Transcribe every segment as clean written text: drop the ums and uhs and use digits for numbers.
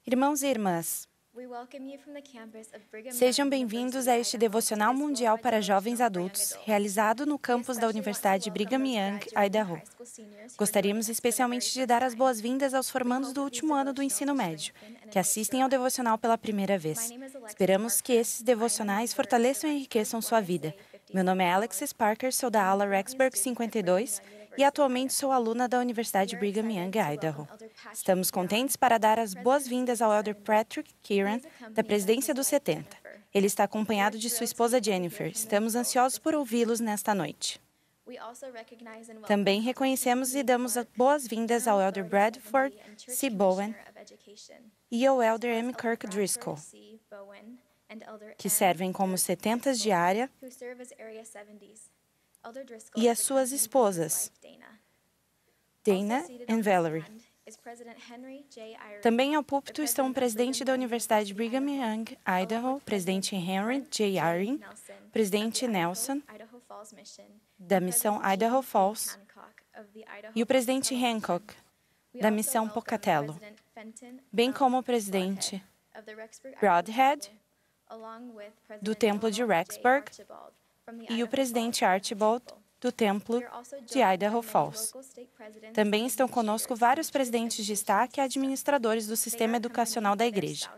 Irmãos e irmãs, sejam bem-vindos a este devocional mundial para jovens adultos, realizado no campus da Universidade Brigham Young, Idaho. Gostaríamos especialmente de dar as boas-vindas aos formandos do último ano do ensino médio, que assistem ao devocional pela primeira vez. Esperamos que esses devocionais fortaleçam e enriqueçam sua vida. Meu nome é Alexis Parker, sou da ala Rexburg 52 e atualmente sou aluna da Universidade Brigham Young, Idaho. Estamos contentes para dar as boas-vindas ao Elder Patrick Kieran, da presidência dos 70. Ele está acompanhado de sua esposa Jennifer. Estamos ansiosos por ouvi-los nesta noite. Também reconhecemos e damos as boas-vindas ao Elder Bradford C. Bowen e ao Elder M. Kirk Driscoll, que servem como 70s de área, e as suas esposas, Dana e Valerie. Também ao púlpito estão o presidente da Universidade Brigham Young, Idaho, presidente Henry J. Eyring, presidente Nelson, da missão Idaho Falls, e o presidente Hancock, da missão Pocatello, bem como o presidente Broadhead, do Templo de Rexburg, e o presidente Archibald, do Templo de Idaho Falls. Também estão conosco vários presidentes de destaque e administradores do sistema educacional da igreja.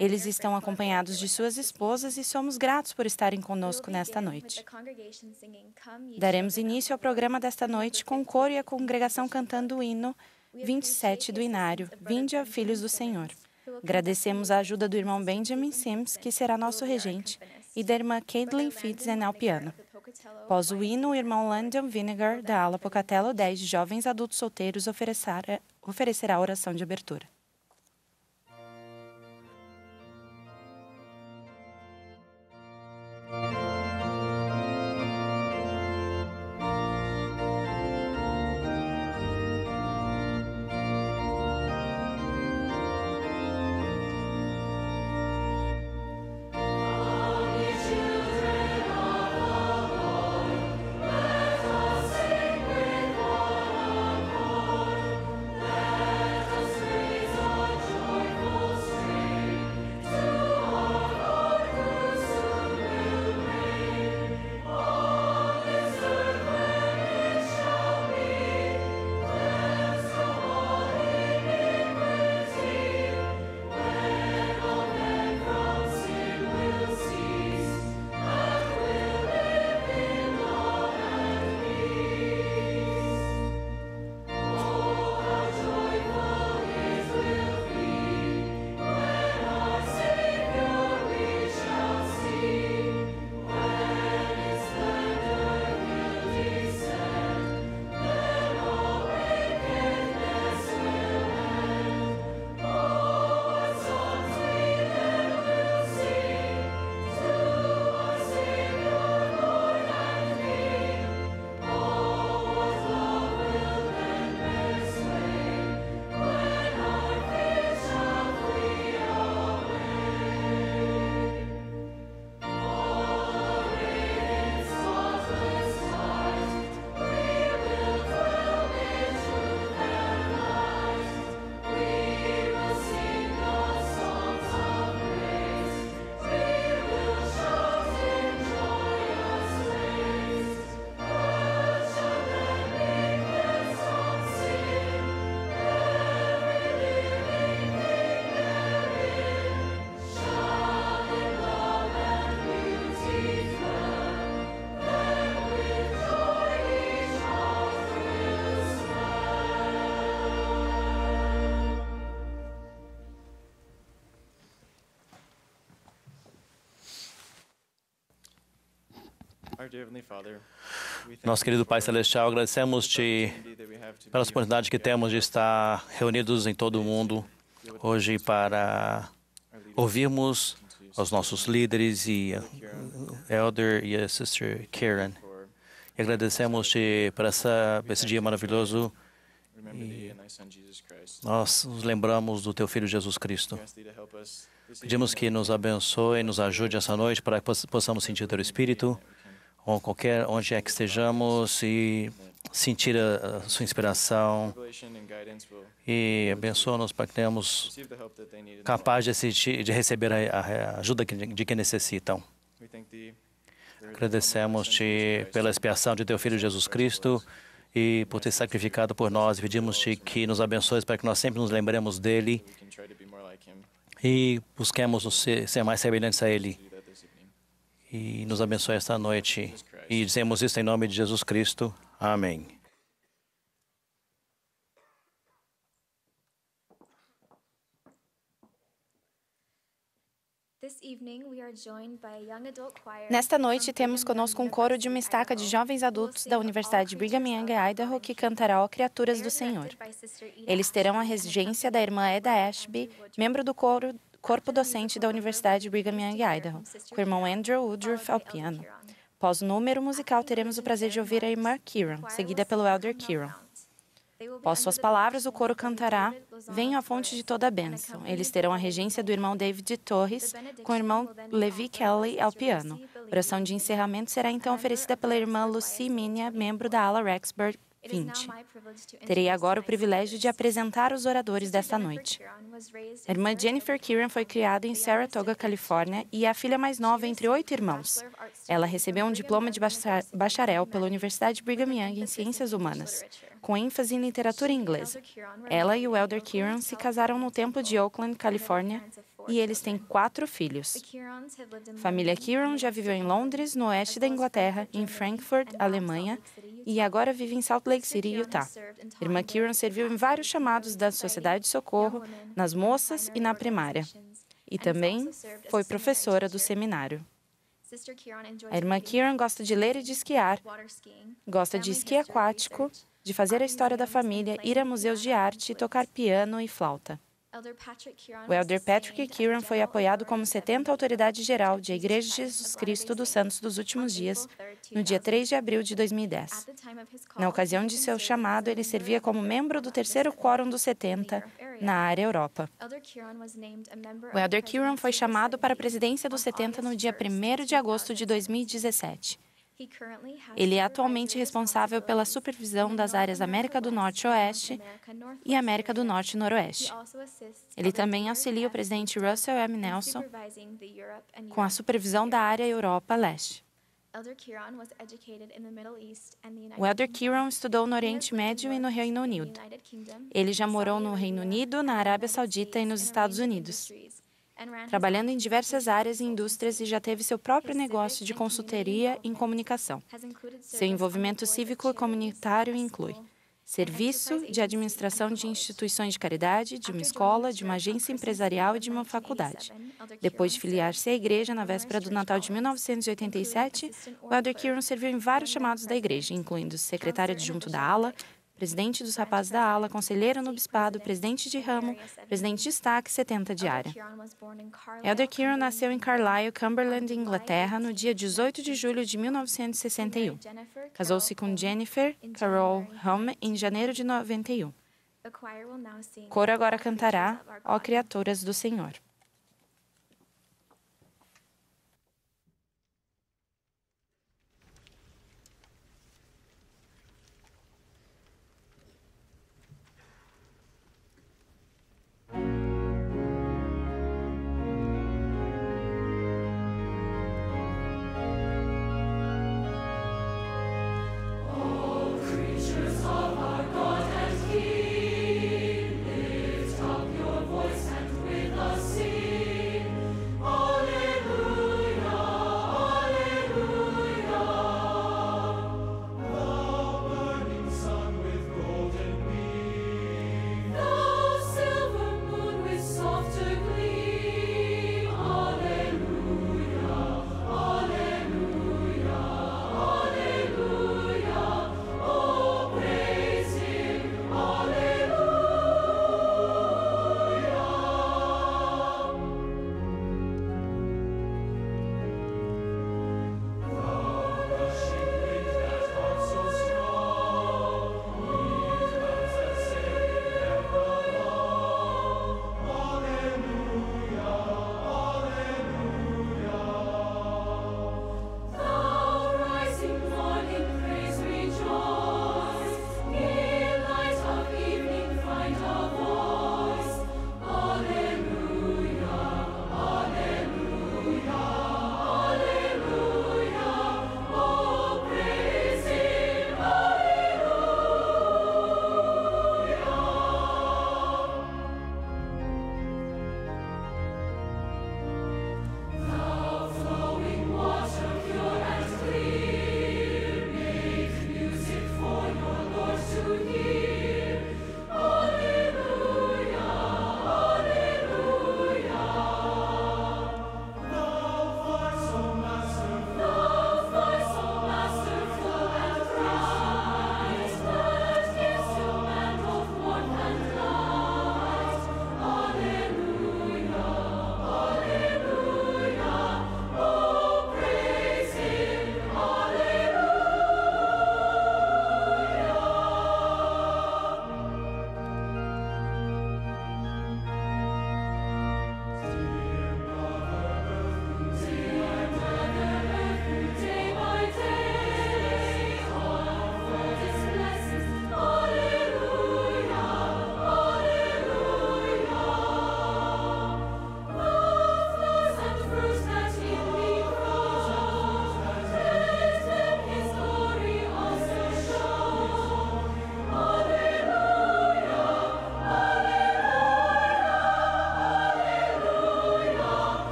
Eles estão acompanhados de suas esposas e somos gratos por estarem conosco nesta noite. Daremos início ao programa desta noite com o coro e a congregação cantando o hino 27 do Inário, Vinde, ó Filhos do Senhor. Agradecemos a ajuda do irmão Benjamin Sims, que será nosso regente, e da irmã Caitlin Fitzen ao piano. Após o hino, o irmão Landon Vinegar, da ala Pocatello 10 de jovens adultos solteiros, oferecerá a oração de abertura. Nosso querido Pai Celestial, agradecemos-te pela oportunidade que temos de estar reunidos em todo o mundo hoje para ouvirmos os nossos líderes e Elder e a Sister Karen. E agradecemos-te por esse dia maravilhoso. E nós nos lembramos do Teu Filho Jesus Cristo. Pedimos que nos abençoe e nos ajude essa noite para que possamos sentir o Teu Espírito. ou qualquer onde é que estejamos, e sentir a sua inspiração e abençoa-nos para que tenhamos capaz de receber a ajuda de que necessitam. Agradecemos-te pela expiação de teu Filho Jesus Cristo e por ter sacrificado por nós. Pedimos-te que nos abençoes para que nós sempre nos lembremos dele e busquemos ser mais semelhantes a ele. E nos abençoe esta noite. E dizemos isso em nome de Jesus Cristo. Amém. Nesta noite, temos conosco um coro de uma estaca de jovens adultos da Universidade Brigham Young, Idaho, que cantará Ó Criaturas do Senhor. Eles terão a regência da irmã Eda Ashby, membro do corpo docente da Universidade Brigham Young, Idaho, com o irmão Andrew Woodruff ao piano. Após o número musical, teremos o prazer de ouvir a irmã Kieran, seguida pelo Elder Kieran. Após suas palavras, o coro cantará Venho à fonte de toda a bênção. Eles terão a regência do irmão David Torres, com o irmão Levi Kelly ao piano. A oração de encerramento será então oferecida pela irmã Lucy Minia, membro da ala Rexburg 20. Terei agora o privilégio de apresentar os oradores desta noite. A irmã Jennifer Kieran foi criada em Saratoga, Califórnia, e é a filha mais nova entre 8 irmãos. Ela recebeu um diploma de bacharel pela Universidade Brigham Young em Ciências Humanas, com ênfase em literatura inglesa. Ela e o Elder Kieran se casaram no Templo de Oakland, Califórnia, e eles têm 4 filhos. A família Kieran já viveu em Londres, no oeste da Inglaterra, em Frankfurt, Alemanha, e agora vive em Salt Lake City, Utah. A irmã Kieran serviu em vários chamados da Sociedade de Socorro, nas moças e na primária. E também foi professora do seminário. A irmã Kieran gosta de ler e de esquiar, gosta de esqui aquático, de fazer a história da família, ir a museus de arte e tocar piano e flauta. O Elder Patrick Kieran foi apoiado como 70 autoridade geral de Igreja de Jesus Cristo dos Santos dos Últimos Dias, no dia 3 de abril de 2010. Na ocasião de seu chamado, ele servia como membro do terceiro quórum dos 70 na área Europa. O Elder Kieran foi chamado para a presidência dos 70 no dia 1º de agosto de 2017. Ele é atualmente responsável pela supervisão das áreas América do Norte e Oeste e América do Norte e Noroeste. Ele também auxilia o presidente Russell M. Nelson com a supervisão da área Europa Leste. O Elder Kieran estudou no Oriente Médio e no Reino Unido. Ele já morou no Reino Unido, na Arábia Saudita e nos Estados Unidos, trabalhando em diversas áreas e indústrias, e já teve seu próprio negócio de consultoria em comunicação. Seu envolvimento cívico e comunitário inclui serviço de administração de instituições de caridade, de uma escola, de uma agência empresarial e de uma faculdade. Depois de filiar-se à igreja na véspera do Natal de 1987, o Elder Kieran serviu em vários chamados da igreja, incluindo secretário adjunto da ala, presidente dos rapazes da ala, conselheiro no bispado, presidente de ramo, presidente de destaque, 70 de área. Elder Kieran nasceu em Carlisle, Cumberland, Inglaterra, no dia 18 de julho de 1961. Casou-se com Jennifer Carol Home em janeiro de 91. O coro agora cantará Ó Criaturas do Senhor. Voice and with us sing.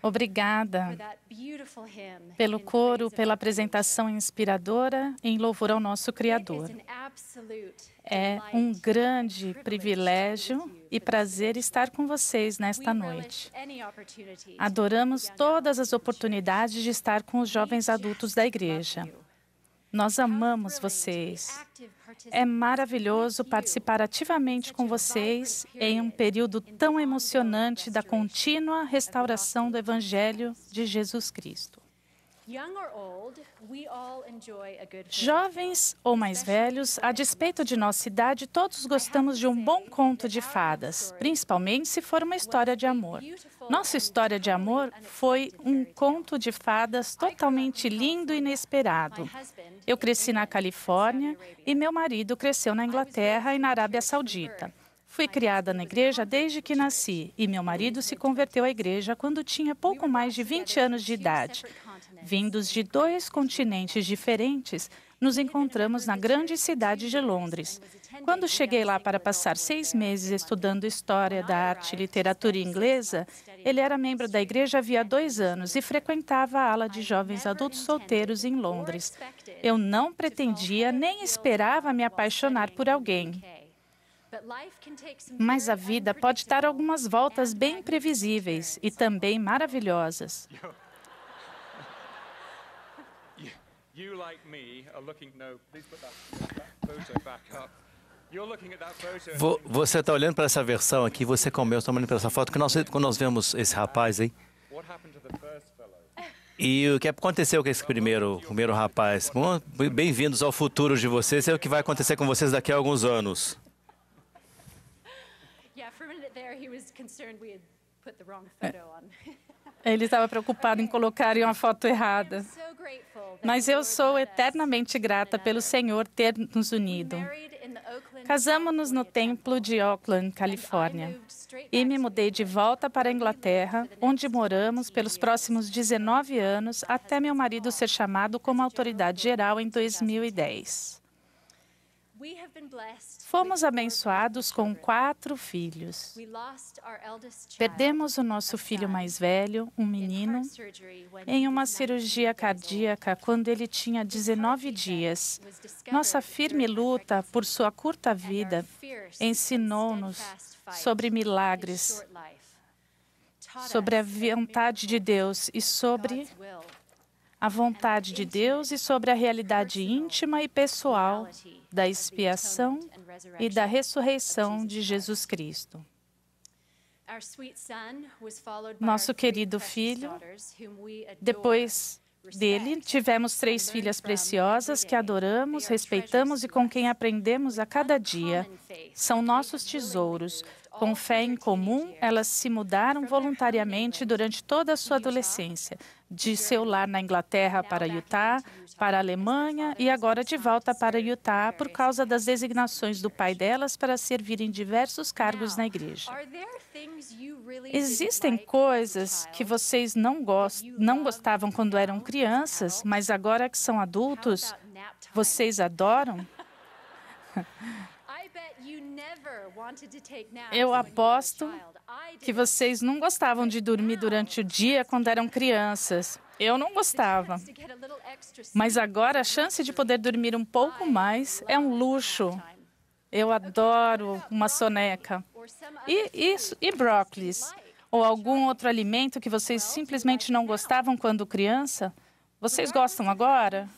Obrigada pelo coro, pela apresentação inspiradora em louvor ao nosso Criador. É um grande privilégio e prazer estar com vocês nesta noite. Adoramos todas as oportunidades de estar com os jovens adultos da igreja. Nós amamos vocês. É maravilhoso participar ativamente com vocês em um período tão emocionante da contínua restauração do Evangelho de Jesus Cristo. Jovens ou mais velhos, a despeito de nossa idade, todos gostamos de um bom conto de fadas, principalmente se for uma história de amor. Nossa história de amor foi um conto de fadas totalmente lindo e inesperado. Eu cresci na Califórnia e meu marido cresceu na Inglaterra e na Arábia Saudita. Fui criada na igreja desde que nasci e meu marido se converteu à igreja quando tinha pouco mais de 20 anos de idade. Vindos de 2 continentes diferentes, nos encontramos na grande cidade de Londres. Quando cheguei lá para passar 6 meses estudando História da Arte e Literatura inglesa, ele era membro da igreja havia 2 anos e frequentava a ala de jovens adultos solteiros em Londres. Eu não pretendia nem esperava me apaixonar por alguém. Mas a vida pode dar algumas voltas bem imprevisíveis e também maravilhosas. Você está olhando para essa versão aqui, você como eu, está olhando para essa foto, quando nós vemos esse rapaz aí. E o que aconteceu com esse primeiro rapaz? Bem-vindos ao futuro de vocês, é o que vai acontecer com vocês daqui a alguns anos. Ele estava preocupado em colocar uma foto errada. Mas eu sou eternamente grata pelo Senhor ter nos unido. Casamos-nos no templo de Oakland, Califórnia, e me mudei de volta para a Inglaterra, onde moramos pelos próximos 19 anos, até meu marido ser chamado como autoridade geral em 2010. Fomos abençoados com 4 filhos. Perdemos o nosso filho mais velho, um menino, em uma cirurgia cardíaca quando ele tinha 19 dias. Nossa firme luta por sua curta vida ensinou-nos sobre milagres, sobre a vontade de Deus e sobre a vontade de Deus e sobre a realidade íntima e pessoal da expiação e da ressurreição de Jesus Cristo. Nosso querido filho, depois dele, tivemos 3 filhas preciosas que adoramos, respeitamos e com quem aprendemos a cada dia. São nossos tesouros. Com fé em comum, elas se mudaram voluntariamente durante toda a sua adolescência, de seu lar na Inglaterra para Utah, para a Alemanha e agora de volta para Utah por causa das designações do pai delas para servir em diversos cargos na igreja. Existem coisas que vocês não gostavam quando eram crianças, mas agora que são adultos, vocês adoram? Eu aposto que vocês não gostavam de dormir durante o dia quando eram crianças. Eu não gostava. Mas agora a chance de poder dormir um pouco mais é um luxo. Eu adoro uma soneca. E brócolis? Ou algum outro alimento que vocês simplesmente não gostavam quando criança? Vocês gostam agora?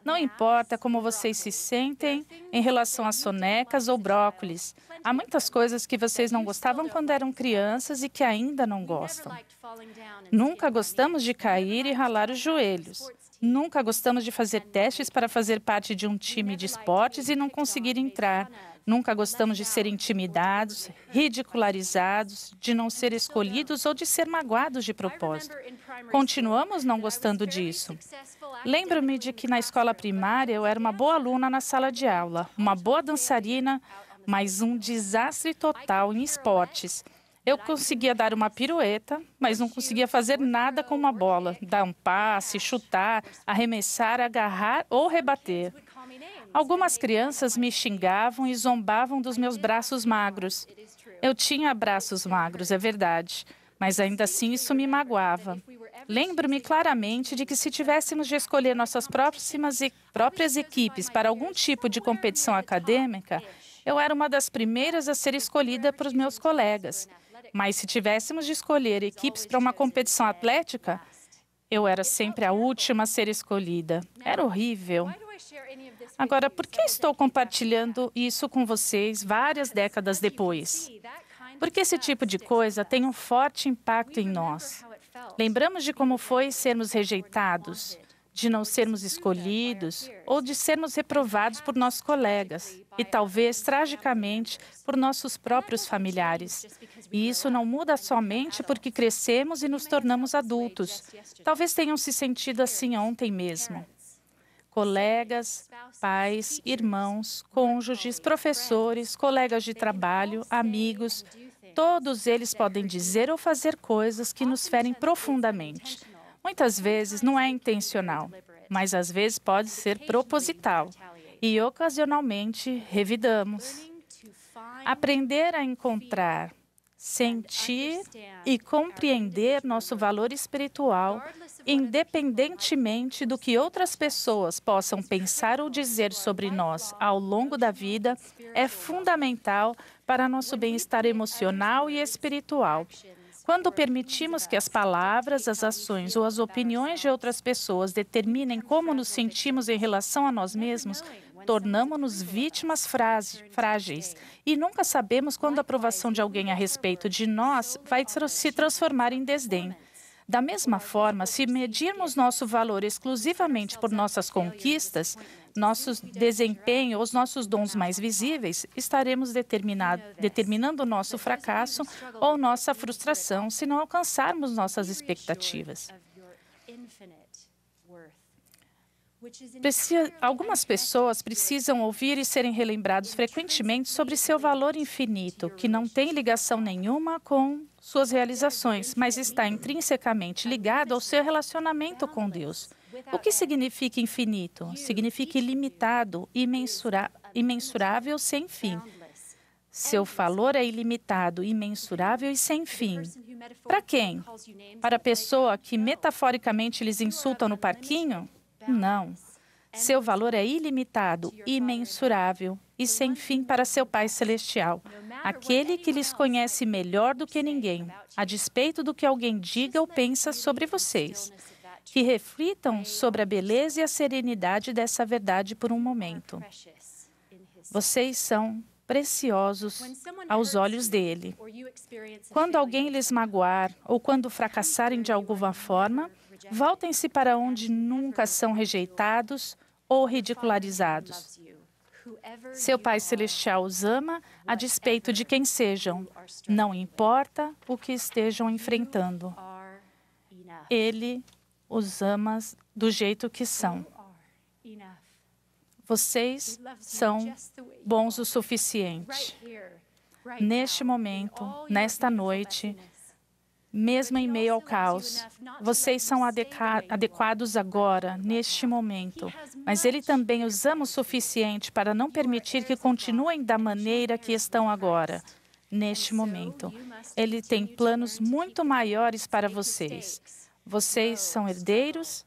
Não importa como vocês se sentem em relação a sonecas ou brócolis. Há muitas coisas que vocês não gostavam quando eram crianças e que ainda não gostam. Nunca gostamos de cair e ralar os joelhos. Nunca gostamos de fazer testes para fazer parte de um time de esportes e não conseguir entrar. Nunca gostamos de ser intimidados, ridicularizados, de não ser escolhidos ou de ser magoados de propósito. Continuamos não gostando disso. Lembro-me de que na escola primária eu era uma boa aluna na sala de aula, uma boa dançarina, mas um desastre total em esportes. Eu conseguia dar uma pirueta, mas não conseguia fazer nada com uma bola, dar um passe, chutar, arremessar, agarrar ou rebater. Algumas crianças me xingavam e zombavam dos meus braços magros. Eu tinha braços magros, é verdade. Mas ainda assim isso me magoava. Lembro-me claramente de que se tivéssemos de escolher nossas próprias equipes para algum tipo de competição acadêmica, eu era uma das primeiras a ser escolhida por meus colegas. Mas se tivéssemos de escolher equipes para uma competição atlética, eu era sempre a última a ser escolhida. Era horrível. Agora, por que estou compartilhando isso com vocês várias décadas depois? Porque esse tipo de coisa tem um forte impacto em nós. Lembramos de como foi sermos rejeitados, de não sermos escolhidos ou de sermos reprovados por nossos colegas e, talvez, tragicamente, por nossos próprios familiares. E isso não muda somente porque crescemos e nos tornamos adultos. Talvez tenham se sentido assim ontem mesmo. Colegas, pais, irmãos, cônjuges, professores, colegas de trabalho, amigos, todos eles podem dizer ou fazer coisas que nos ferem profundamente. Muitas vezes não é intencional, mas às vezes pode ser proposital. E ocasionalmente revidamos. Aprender a encontrar, sentir e compreender nosso valor espiritual, independentemente do que outras pessoas possam pensar ou dizer sobre nós ao longo da vida, é fundamental para nosso bem-estar emocional e espiritual. Quando permitimos que as palavras, as ações ou as opiniões de outras pessoas determinem como nos sentimos em relação a nós mesmos, tornamos-nos vítimas frágeis e nunca sabemos quando a aprovação de alguém a respeito de nós vai se transformar em desdém. Da mesma forma, se medirmos nosso valor exclusivamente por nossas conquistas, nosso desempenho ou os nossos dons mais visíveis, estaremos determinando o nosso fracasso ou nossa frustração se não alcançarmos nossas expectativas. Algumas pessoas precisam ouvir e serem relembrados frequentemente sobre seu valor infinito, que não tem ligação nenhuma com suas realizações, mas está intrinsecamente ligado ao seu relacionamento com Deus. O que significa infinito? Significa ilimitado, imensurável, sem fim. Seu valor é ilimitado, imensurável e sem fim. Para quem? Para a pessoa que metaforicamente lhes insulta no parquinho? Não. Seu valor é ilimitado, imensurável e sem fim para seu Pai Celestial, aquele que lhes conhece melhor do que ninguém, a despeito do que alguém diga ou pensa sobre vocês. Que reflitam sobre a beleza e a serenidade dessa verdade por um momento. Vocês são preciosos aos olhos dele. Quando alguém lhes magoar ou quando fracassarem de alguma forma, voltem-se para onde nunca são rejeitados ou ridicularizados. Seu Pai Celestial os ama a despeito de quem sejam, não importa o que estejam enfrentando. Ele os ama do jeito que são. Vocês são bons o suficiente. Neste momento, nesta noite, mesmo em meio ao caos, vocês são adequados agora, neste momento. Mas Ele também os ama o suficiente para não permitir que continuem da maneira que estão agora, neste momento. Ele tem planos muito maiores para vocês. Vocês são herdeiros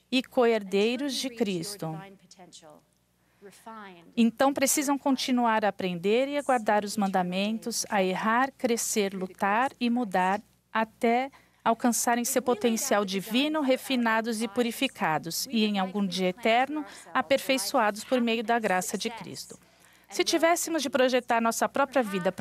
e co-herdeiros de Cristo. Então, precisam continuar a aprender e a guardar os mandamentos, a errar, crescer, lutar e mudar até alcançarem seu potencial divino, refinados e purificados, e em algum dia eterno, aperfeiçoados por meio da graça de Cristo. Se tivéssemos de projetar nossa própria vida,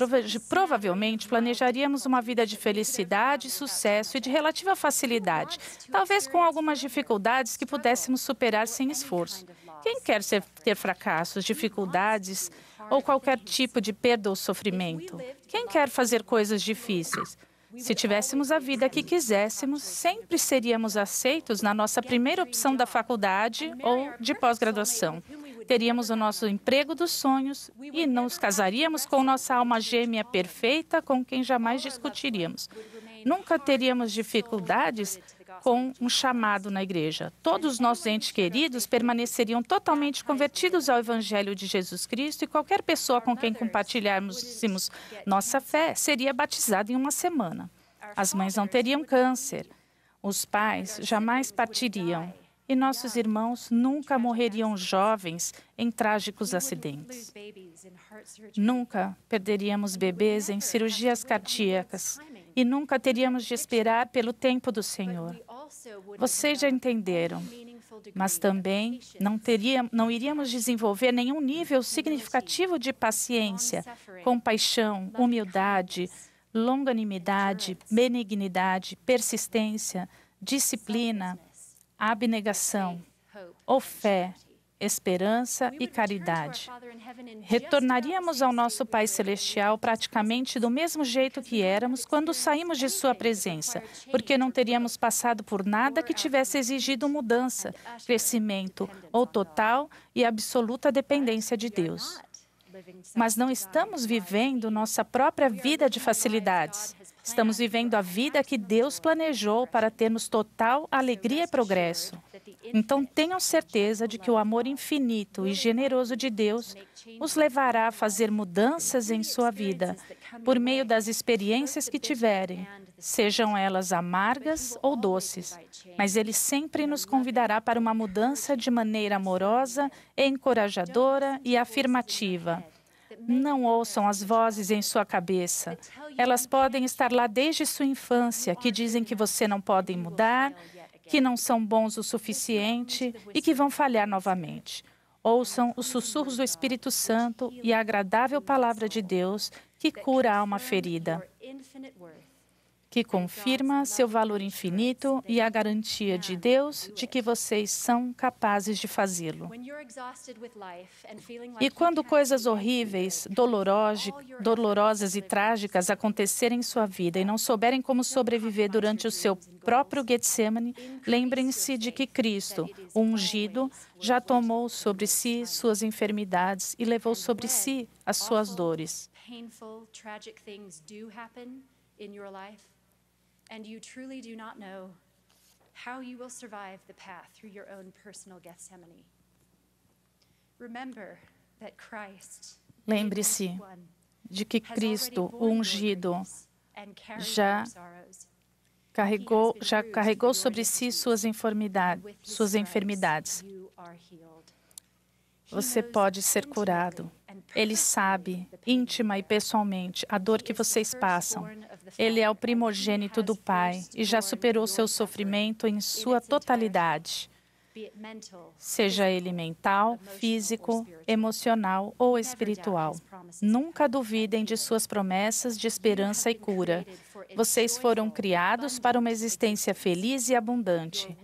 provavelmente planejaríamos uma vida de felicidade, sucesso e de relativa facilidade, talvez com algumas dificuldades que pudéssemos superar sem esforço. Quem quer ter fracassos, dificuldades ou qualquer tipo de perda ou sofrimento? Quem quer fazer coisas difíceis? Se tivéssemos a vida que quiséssemos, sempre seríamos aceitos na nossa primeira opção da faculdade ou de pós-graduação. Teríamos o nosso emprego dos sonhos e nos casaríamos com nossa alma gêmea perfeita, com quem jamais discutiríamos. Nunca teríamos dificuldades com um chamado na igreja. Todos os nossos entes queridos permaneceriam totalmente convertidos ao Evangelho de Jesus Cristo e qualquer pessoa com quem compartilharmos nossa fé seria batizada em uma semana. As mães não teriam câncer. Os pais jamais partiriam. E nossos irmãos nunca morreriam jovens em trágicos acidentes. Nunca perderíamos bebês em cirurgias cardíacas. E nunca teríamos de esperar pelo tempo do Senhor. Vocês já entenderam. Mas também não iríamos desenvolver nenhum nível significativo de paciência, compaixão, humildade, longanimidade, benignidade, persistência, disciplina, abnegação, ou fé, esperança e caridade. Retornaríamos ao nosso Pai Celestial praticamente do mesmo jeito que éramos quando saímos de sua presença, porque não teríamos passado por nada que tivesse exigido mudança, crescimento ou total e absoluta dependência de Deus. Mas não estamos vivendo nossa própria vida de facilidades. Estamos vivendo a vida que Deus planejou para termos total alegria e progresso. Então, tenham certeza de que o amor infinito e generoso de Deus os levará a fazer mudanças em sua vida, por meio das experiências que tiverem, sejam elas amargas ou doces. Mas Ele sempre nos convidará para uma mudança de maneira amorosa, encorajadora e afirmativa. Não ouçam as vozes em sua cabeça. Elas podem estar lá desde sua infância, que dizem que você não pode mudar, que não são bons o suficiente e que vão falhar novamente. Ouçam os sussurros do Espírito Santo e a agradável palavra de Deus que cura a alma ferida, que confirma seu valor infinito e a garantia de Deus de que vocês são capazes de fazê-lo. E quando coisas horríveis, dolorosas e trágicas acontecerem em sua vida e não souberem como sobreviver durante o seu próprio Getsemane, lembrem-se de que Cristo, o ungido, já tomou sobre si suas enfermidades e levou sobre si as suas dores. And you truly do not know how you will survive the path through your own personal Gethsemane. Remember that Christ, Lembre-se de que Cristo, o ungido, já carregou sobre si suas enfermidades. Você pode ser curado. Ele sabe, íntima e pessoalmente, a dor que vocês passam. Ele é o primogênito do Pai e já superou seu sofrimento em sua totalidade, seja ele mental, físico, emocional ou espiritual. Nunca duvidem de suas promessas de esperança e cura. Vocês foram criados para uma existência feliz e abundante.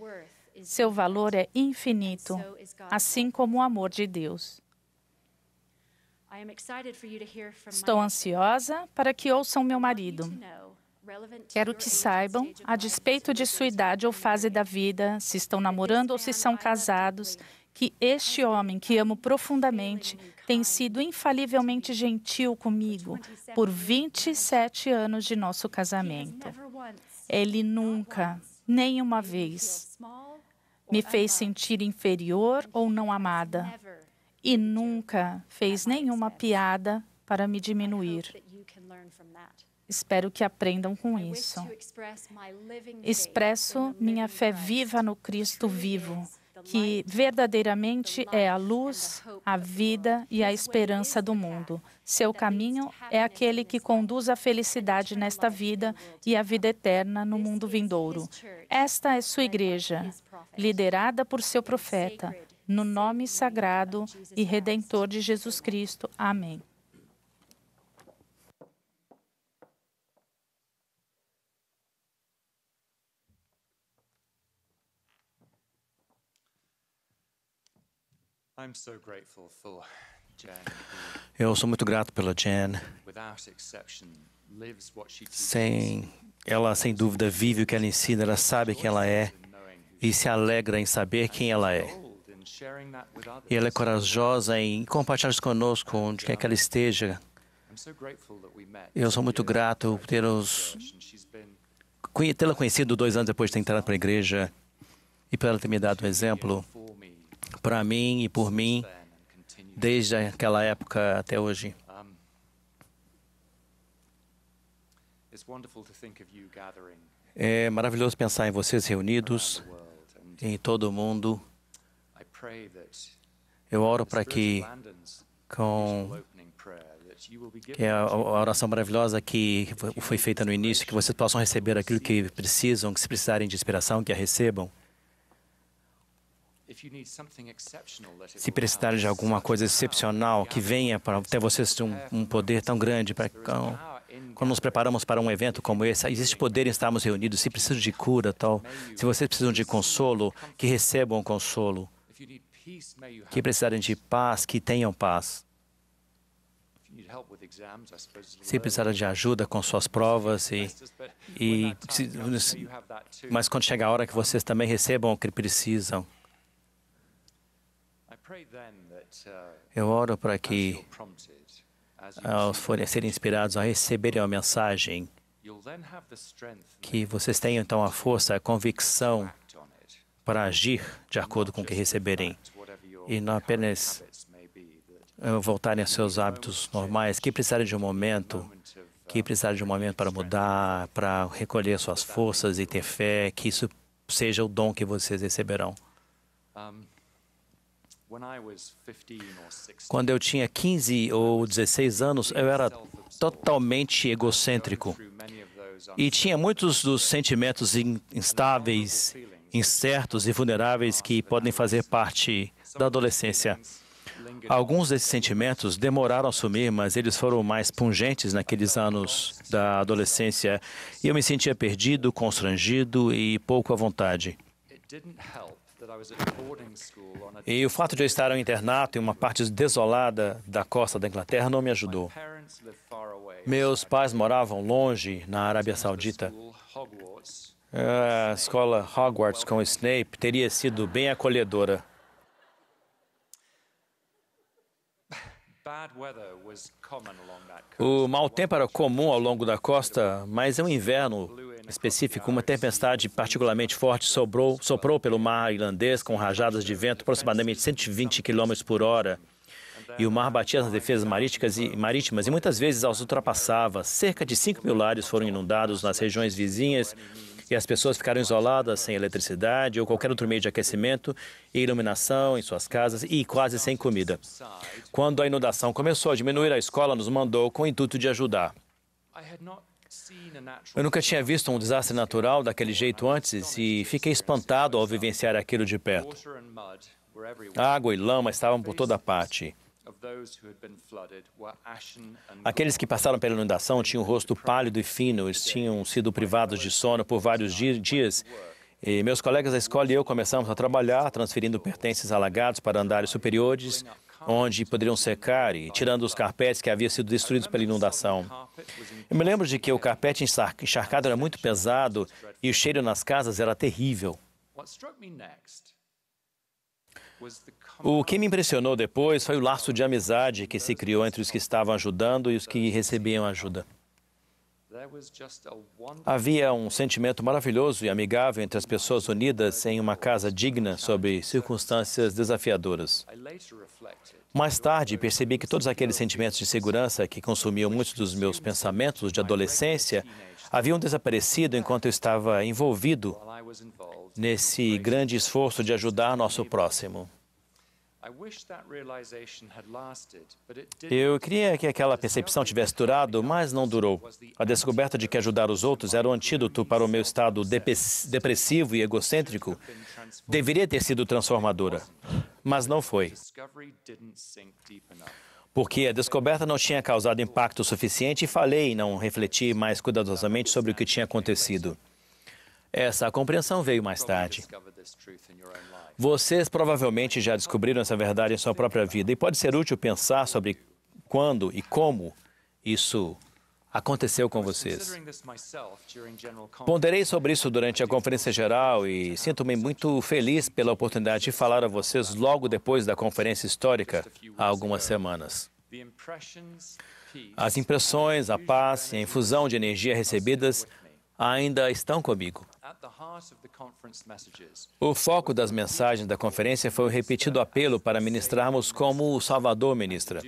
Seu valor é infinito, assim como o amor de Deus. Estou ansiosa para que ouçam meu marido. Quero que saibam, a despeito de sua idade ou fase da vida, se estão namorando ou se são casados, que este homem que amo profundamente tem sido infalivelmente gentil comigo por 27 anos de nosso casamento. Ele nunca, nem uma vez, me fez sentir inferior ou não amada. E nunca fez nenhuma piada para me diminuir. Espero que aprendam com isso. Expresso minha fé viva no Cristo vivo, que verdadeiramente é a luz, a vida e a esperança do mundo. Seu caminho é aquele que conduz à felicidade nesta vida e à vida eterna no mundo vindouro. Esta é sua igreja, liderada por seu profeta, no nome sagrado e redentor de Jesus Cristo. Amém. Eu sou muito grato pela Jen. Ela, sem dúvida, vive o que ela ensina, ela sabe quem ela é e se alegra em saber quem ela é. E ela é corajosa em compartilhar isso conosco, onde quer que ela esteja. Eu sou muito grato por tê-la conhecido 2 anos depois de ter entrado para a igreja e por ela ter me dado um exemplo para mim e por mim desde aquela época até hoje. É maravilhoso pensar em vocês reunidos em todo o mundo. Eu oro para que a oração maravilhosa que foi feita no início, que vocês possam receber aquilo que precisam, que se precisarem de inspiração, que a recebam. Se precisarem de alguma coisa excepcional, que venha para até vocês um poder tão grande. Quando nos preparamos para um evento como esse, existe poder em estarmos reunidos. Se precisam de cura, tal, se vocês precisam de consolo, que recebam consolo. Que precisarem de paz, que tenham paz. Se precisarem de ajuda com suas provas, mas quando chegar a hora que vocês também recebam o que precisam. Eu oro para que, ao serem inspirados a receberem a mensagem, que vocês tenham então a força, a convicção para agir de acordo com o que receberem e não apenas voltarem aos seus hábitos normais, que precisarem de um momento, para mudar, para recolher suas forças e ter fé, que isso seja o dom que vocês receberão. Quando eu tinha 15 ou 16 anos, eu era totalmente egocêntrico e tinha muitos dos sentimentos instáveis, incertos e vulneráveis que podem fazer parte da adolescência. Alguns desses sentimentos demoraram a sumir, mas eles foram mais pungentes naqueles anos da adolescência e eu me sentia perdido, constrangido e pouco à vontade. E o fato de eu estar em um internato em uma parte desolada da costa da Inglaterra não me ajudou. Meus pais moravam longe, na Arábia Saudita. A escola Hogwarts com Snape teria sido bem acolhedora. O mau tempo era comum ao longo da costa, mas em um inverno específico, uma tempestade particularmente forte soprou pelo mar irlandês com rajadas de vento aproximadamente 120 km por hora. E o mar batia nas defesas marítimas e muitas vezes as ultrapassava. Cerca de 5 mil lares foram inundados nas regiões vizinhas e as pessoas ficaram isoladas sem eletricidade ou qualquer outro meio de aquecimento e iluminação em suas casas e quase sem comida. Quando a inundação começou a diminuir, a escola nos mandou com o intuito de ajudar. Eu nunca tinha visto um desastre natural daquele jeito antes e fiquei espantado ao vivenciar aquilo de perto. Água e lama estavam por toda parte. Aqueles que passaram pela inundação tinham o rosto pálido e fino, eles tinham sido privados de sono por vários dias. E meus colegas da escola e eu começamos a trabalhar, transferindo pertences alagados para andares superiores, onde poderiam secar e tirando os carpetes que haviam sido destruídos pela inundação. Eu me lembro de que o carpete encharcado era muito pesado e o cheiro nas casas era terrível. O que me impressionou depois foi o laço de amizade que se criou entre os que estavam ajudando e os que recebiam ajuda. Havia um sentimento maravilhoso e amigável entre as pessoas unidas em uma casa digna sob circunstâncias desafiadoras. Mais tarde, percebi que todos aqueles sentimentos de segurança que consumiam muitos dos meus pensamentos de adolescência haviam desaparecido enquanto eu estava envolvido nesse grande esforço de ajudar nosso próximo. Eu queria que aquela percepção tivesse durado, mas não durou. A descoberta de que ajudar os outros era o antídoto para o meu estado depressivo e egocêntrico deveria ter sido transformadora, mas não foi. Porque a descoberta não tinha causado impacto suficiente e falhei em não refletir mais cuidadosamente sobre o que tinha acontecido. Essa compreensão veio mais tarde. Vocês provavelmente já descobriram essa verdade em sua própria vida e pode ser útil pensar sobre quando e como isso aconteceu com vocês. Ponderei sobre isso durante a conferência geral e sinto-me muito feliz pela oportunidade de falar a vocês logo depois da conferência histórica, há algumas semanas. As impressões, a paz e a infusão de energia recebidas ainda estão comigo. O foco das mensagens da conferência foi o repetido apelo para ministrarmos como o Salvador ministra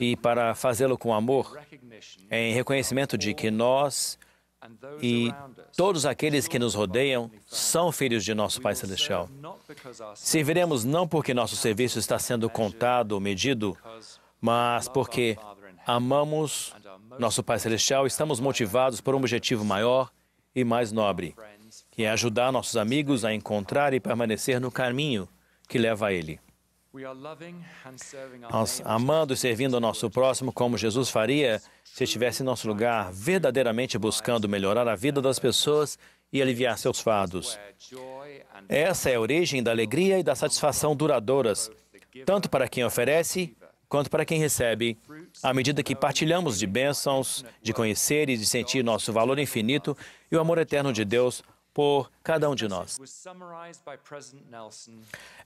e para fazê-lo com amor, em reconhecimento de que nós e todos aqueles que nos rodeiam são filhos de nosso Pai Celestial. Serviremos não porque nosso serviço está sendo contado ou medido, mas porque amamos nosso Pai Celestial e estamos motivados por um objetivo maior e mais nobre, que é ajudar nossos amigos a encontrar e permanecer no caminho que leva a Ele. Nós amando e servindo ao nosso próximo como Jesus faria se estivesse em nosso lugar, verdadeiramente buscando melhorar a vida das pessoas e aliviar seus fardos. Essa é a origem da alegria e da satisfação duradouras, tanto para quem oferece quanto para quem recebe, à medida que partilhamos de bênçãos, de conhecer e de sentir nosso valor infinito e o amor eterno de Deus por cada um de nós.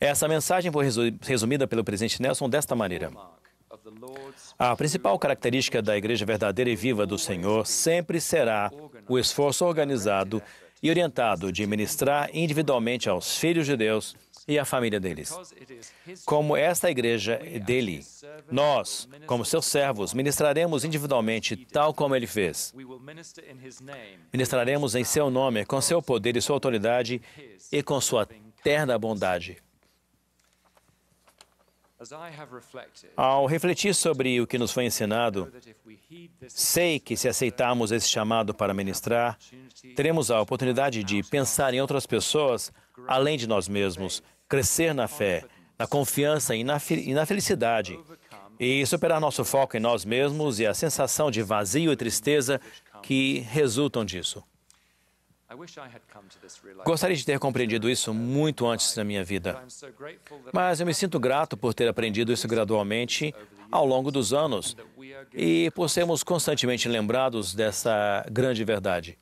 Essa mensagem foi resumida pelo presidente Nelson desta maneira. A principal característica da Igreja verdadeira e viva do Senhor sempre será o esforço organizado e orientado de ministrar individualmente aos filhos de Deus e à família deles. Como esta igreja é dele, nós, como seus servos, ministraremos individualmente tal como ele fez. Ministraremos em seu nome, com seu poder e sua autoridade e com sua eterna bondade. Ao refletir sobre o que nos foi ensinado, sei que se aceitarmos esse chamado para ministrar, teremos a oportunidade de pensar em outras pessoas além de nós mesmos, crescer na fé, na confiança e na felicidade, e superar nosso foco em nós mesmos e a sensação de vazio e tristeza que resultam disso. Gostaria de ter compreendido isso muito antes da minha vida, mas eu me sinto grato por ter aprendido isso gradualmente ao longo dos anos e por sermos constantemente lembrados dessa grande verdade.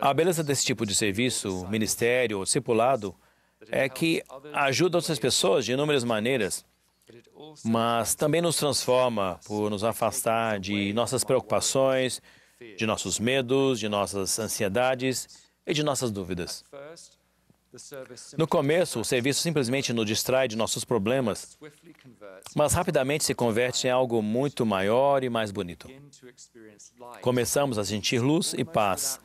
A beleza desse tipo de serviço, ministério ou discipulado é que ajuda outras pessoas de inúmeras maneiras, mas também nos transforma por nos afastar de nossas preocupações, de nossos medos, de nossas ansiedades e de nossas dúvidas. No começo, o serviço simplesmente nos distrai de nossos problemas, mas rapidamente se converte em algo muito maior e mais bonito. Começamos a sentir luz e paz,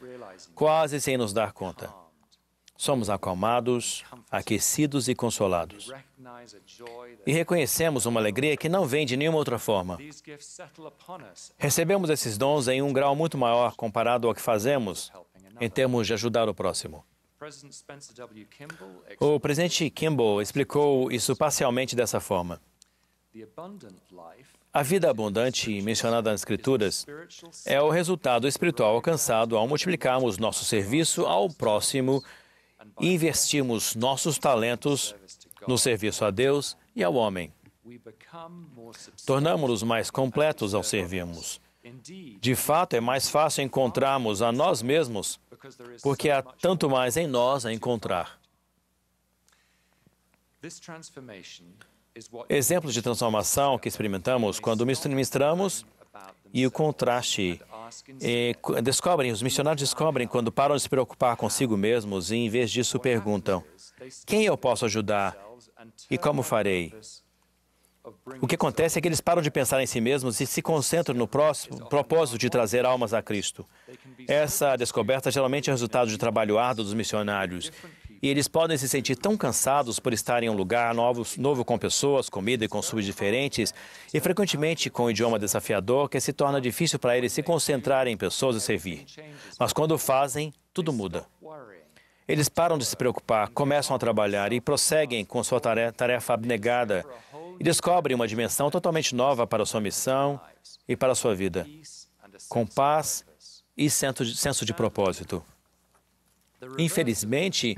quase sem nos dar conta. Somos acalmados, aquecidos e consolados. E reconhecemos uma alegria que não vem de nenhuma outra forma. Recebemos esses dons em um grau muito maior comparado ao que fazemos em termos de ajudar o próximo. O presidente Kimball explicou isso parcialmente dessa forma. A vida abundante, mencionada nas Escrituras, é o resultado espiritual alcançado ao multiplicarmos nosso serviço ao próximo e investirmos nossos talentos no serviço a Deus e ao homem. Tornamos-nos mais completos ao servirmos. De fato, é mais fácil encontrarmos a nós mesmos, porque há tanto mais em nós a encontrar. Exemplos de transformação que experimentamos quando ministramos e o contraste. Os missionários descobrem quando param de se preocupar consigo mesmos e, em vez disso, perguntam: quem eu posso ajudar e como farei? O que acontece é que eles param de pensar em si mesmos e se concentram no propósito de trazer almas a Cristo. Essa descoberta geralmente é resultado de trabalho árduo dos missionários. E eles podem se sentir tão cansados por estarem em um lugar novo com pessoas, comida e consumos diferentes, e frequentemente com um idioma desafiador, que se torna difícil para eles se concentrarem em pessoas e servir. Mas quando fazem, tudo muda. Eles param de se preocupar, começam a trabalhar e prosseguem com sua tarefa abnegada e descobrem uma dimensão totalmente nova para a sua missão e para a sua vida, com paz e senso de propósito. Infelizmente,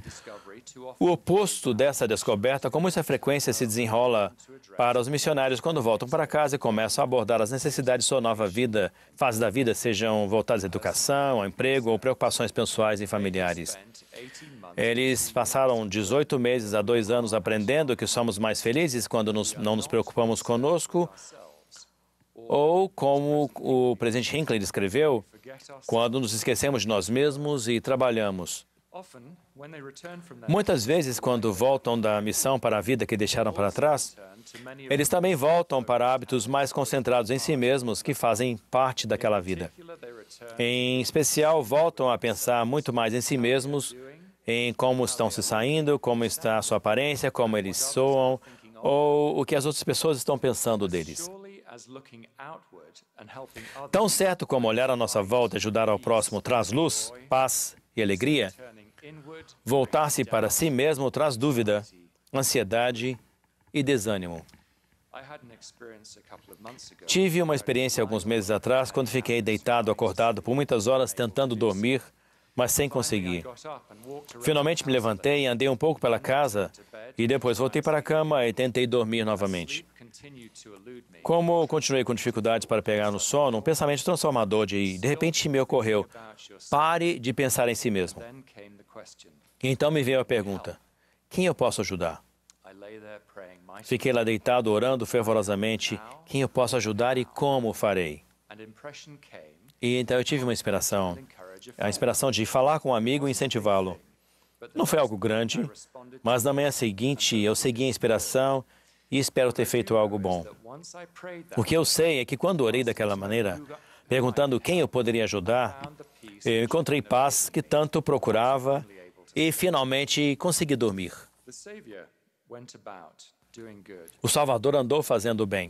o oposto dessa descoberta com muita frequência se desenrola para os missionários quando voltam para casa e começam a abordar as necessidades de sua nova fase da vida, sejam voltadas à educação, ao emprego ou preocupações pessoais e familiares. Eles passaram 18 meses a 2 anos aprendendo que somos mais felizes quando não nos preocupamos conosco Ou, como o presidente Hinckley descreveu, quando nos esquecemos de nós mesmos e trabalhamos. Muitas vezes, quando voltam da missão para a vida que deixaram para trás, eles também voltam para hábitos mais concentrados em si mesmos que fazem parte daquela vida. Em especial, voltam a pensar muito mais em si mesmos, em como estão se saindo, como está a sua aparência, como eles soam, ou o que as outras pessoas estão pensando deles. Tão certo como olhar à nossa volta e ajudar ao próximo traz luz, paz e alegria, voltar-se para si mesmo traz dúvida, ansiedade e desânimo. Tive uma experiência alguns meses atrás, quando fiquei deitado, acordado por muitas horas tentando dormir, mas sem conseguir. Finalmente me levantei e andei um pouco pela casa e depois voltei para a cama e tentei dormir novamente. Como continuei com dificuldades para pegar no sono, um pensamento transformador de repente me ocorreu: pare de pensar em si mesmo. E então me veio a pergunta: quem eu posso ajudar? Fiquei lá deitado, orando fervorosamente: quem eu posso ajudar e como farei? E então eu tive uma inspiração, a inspiração de falar com um amigo e incentivá-lo. Não foi algo grande, mas na manhã seguinte eu segui a inspiração e espero ter feito algo bom. O que eu sei é que quando orei daquela maneira, perguntando quem eu poderia ajudar, eu encontrei paz que tanto procurava e finalmente consegui dormir. O Salvador andou fazendo o bem,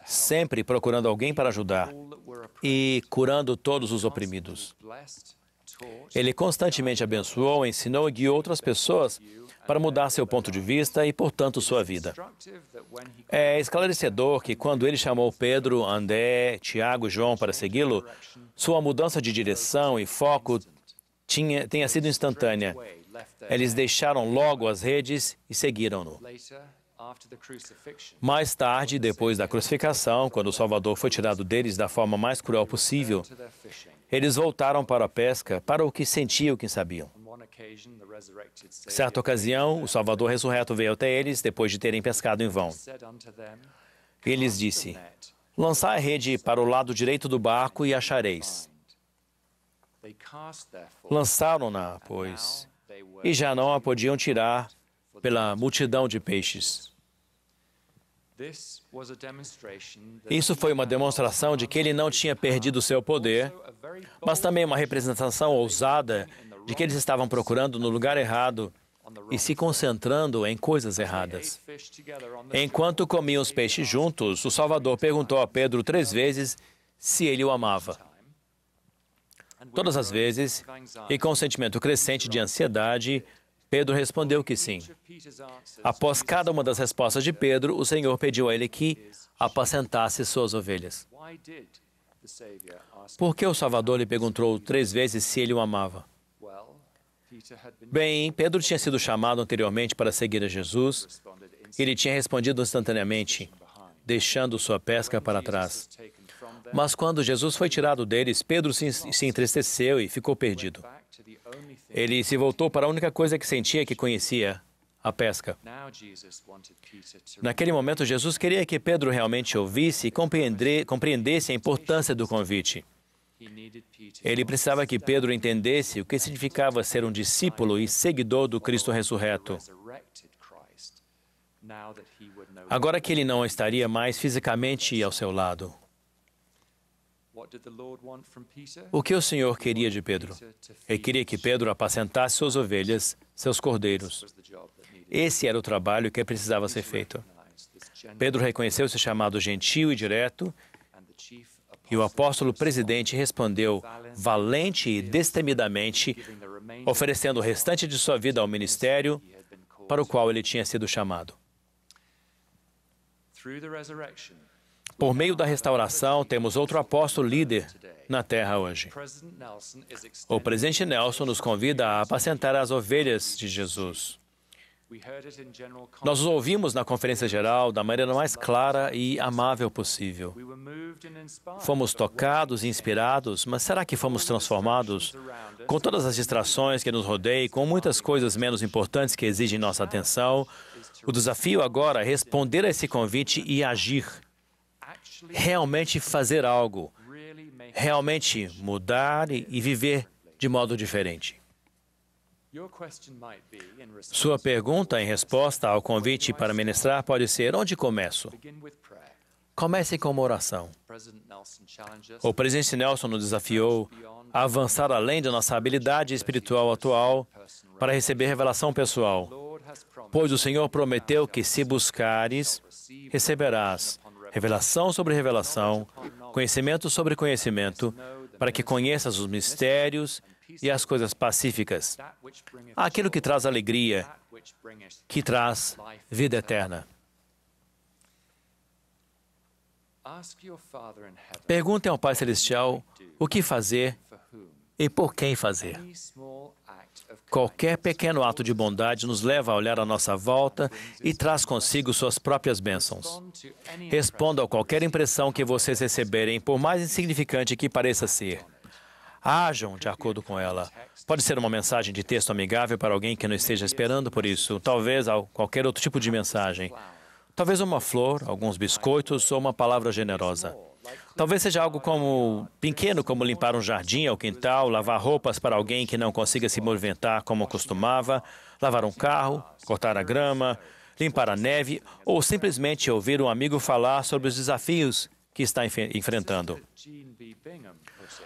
sempre procurando alguém para ajudar e curando todos os oprimidos. Ele constantemente abençoou, ensinou e guiou outras pessoas para mudar seu ponto de vista e, portanto, sua vida. É esclarecedor que, quando ele chamou Pedro, André, Tiago e João para segui-lo, sua mudança de direção e foco tenha sido instantânea. Eles deixaram logo as redes e seguiram-no. Mais tarde, depois da crucificação, quando o Salvador foi tirado deles da forma mais cruel possível, eles voltaram para a pesca, para o que sentiam que sabiam. Certa ocasião, o Salvador ressurreto veio até eles, depois de terem pescado em vão. Ele lhes disse: lançai a rede para o lado direito do barco e achareis. Lançaram-na, pois, e já não a podiam tirar pela multidão de peixes. Isso foi uma demonstração de que ele não tinha perdido seu poder, mas também uma representação ousada de que eles estavam procurando no lugar errado e se concentrando em coisas erradas. Enquanto comiam os peixes juntos, o Salvador perguntou a Pedro 3 vezes se ele o amava. Todas as vezes, e com um sentimento crescente de ansiedade, Pedro respondeu que sim. Após cada uma das respostas de Pedro, o Senhor pediu a ele que apacentasse suas ovelhas. Por que o Salvador lhe perguntou 3 vezes se ele o amava? Bem, Pedro tinha sido chamado anteriormente para seguir a Jesus. Ele tinha respondido instantaneamente, deixando sua pesca para trás. Mas quando Jesus foi tirado deles, Pedro se entristeceu e ficou perdido. Ele se voltou para a única coisa que sentia que conhecia, a pesca. Naquele momento, Jesus queria que Pedro realmente ouvisse e compreendesse a importância do convite. Ele precisava que Pedro entendesse o que significava ser um discípulo e seguidor do Cristo ressurreto. Agora que ele não estaria mais fisicamente ao seu lado. O que o Senhor queria de Pedro? Ele queria que Pedro apacentasse suas ovelhas, seus cordeiros. Esse era o trabalho que precisava ser feito. Pedro reconheceu esse chamado gentil e direto, e o apóstolo presidente respondeu valente e destemidamente, oferecendo o restante de sua vida ao ministério para o qual ele tinha sido chamado. Por meio da restauração, temos outro apóstolo líder na terra hoje. O presidente Nelson nos convida a apacentar as ovelhas de Jesus. Nós os ouvimos na conferência geral da maneira mais clara e amável possível. Fomos tocados e inspirados, mas será que fomos transformados? Com todas as distrações que nos rodeiam, com muitas coisas menos importantes que exigem nossa atenção, o desafio agora é responder a esse convite e agir. realmente fazer algo, realmente mudar e viver de modo diferente. Sua pergunta em resposta ao convite para ministrar pode ser: onde começo? Comece com uma oração. O presidente Nelson nos desafiou a avançar além da nossa habilidade espiritual atual para receber revelação pessoal, pois o Senhor prometeu que, se buscares, receberás revelação sobre revelação, conhecimento sobre conhecimento, para que conheças os mistérios e as coisas pacíficas, aquilo que traz alegria, que traz vida eterna. Perguntem ao Pai Celestial o que fazer e por quem fazer. Qualquer pequeno ato de bondade nos leva a olhar à nossa volta e traz consigo suas próprias bênçãos. Responda a qualquer impressão que vocês receberem, por mais insignificante que pareça ser. Ajam de acordo com ela. Pode ser uma mensagem de texto amigável para alguém que não esteja esperando por isso, talvez qualquer outro tipo de mensagem. Talvez uma flor, alguns biscoitos ou uma palavra generosa. Talvez seja algo pequeno, como limpar um jardim ou quintal, lavar roupas para alguém que não consiga se movimentar como costumava, lavar um carro, cortar a grama, limpar a neve ou simplesmente ouvir um amigo falar sobre os desafios que está enfrentando.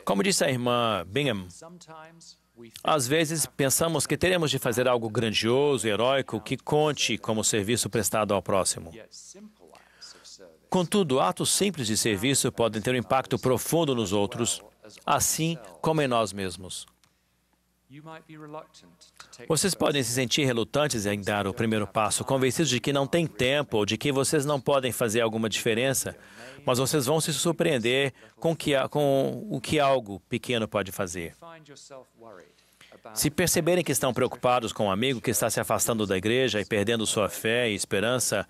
Como disse a irmã Bingham, às vezes pensamos que teremos de fazer algo grandioso e heróico que conte como serviço prestado ao próximo. Contudo, atos simples de serviço podem ter um impacto profundo nos outros, assim como em nós mesmos. Vocês podem se sentir relutantes em dar o primeiro passo, convencidos de que não tem tempo ou de que vocês não podem fazer alguma diferença, mas vocês vão se surpreender com o que algo pequeno pode fazer. Se perceberem que estão preocupados com um amigo que está se afastando da igreja e perdendo sua fé e esperança,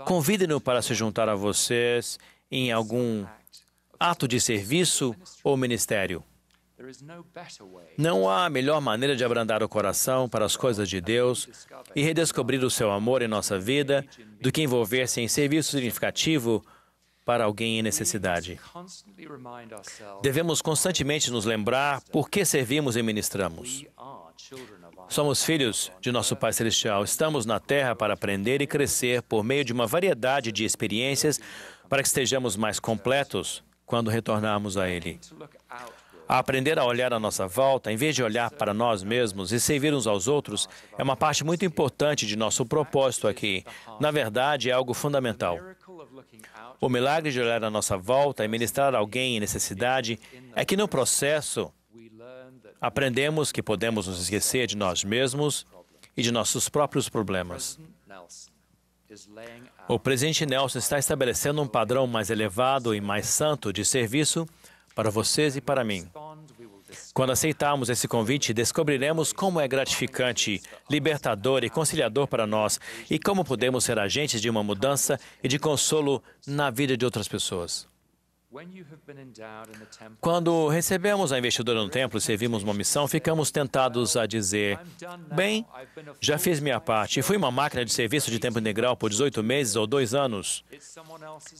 convidem-no para se juntar a vocês em algum ato de serviço ou ministério. Não há melhor maneira de abrandar o coração para as coisas de Deus e redescobrir o seu amor em nossa vida do que envolver-se em serviço significativo para alguém em necessidade. Devemos constantemente nos lembrar por que servimos e ministramos. Somos filhos de nosso Pai Celestial. Estamos na Terra para aprender e crescer por meio de uma variedade de experiências para que estejamos mais completos quando retornarmos a Ele. A aprender a olhar à nossa volta, em vez de olhar para nós mesmos e servir uns aos outros, é uma parte muito importante de nosso propósito aqui. Na verdade, é algo fundamental. O milagre de olhar à nossa volta e ministrar a alguém em necessidade é que, no processo, aprendemos que podemos nos esquecer de nós mesmos e de nossos próprios problemas. O presidente Nelson está estabelecendo um padrão mais elevado e mais santo de serviço para vocês e para mim. Quando aceitarmos esse convite, descobriremos como é gratificante, libertador e conciliador para nós e como podemos ser agentes de uma mudança e de consolo na vida de outras pessoas. Quando recebemos a investidura no templo e servimos uma missão, ficamos tentados a dizer: bem, já fiz minha parte, fui uma máquina de serviço de tempo integral por 18 meses ou 2 anos.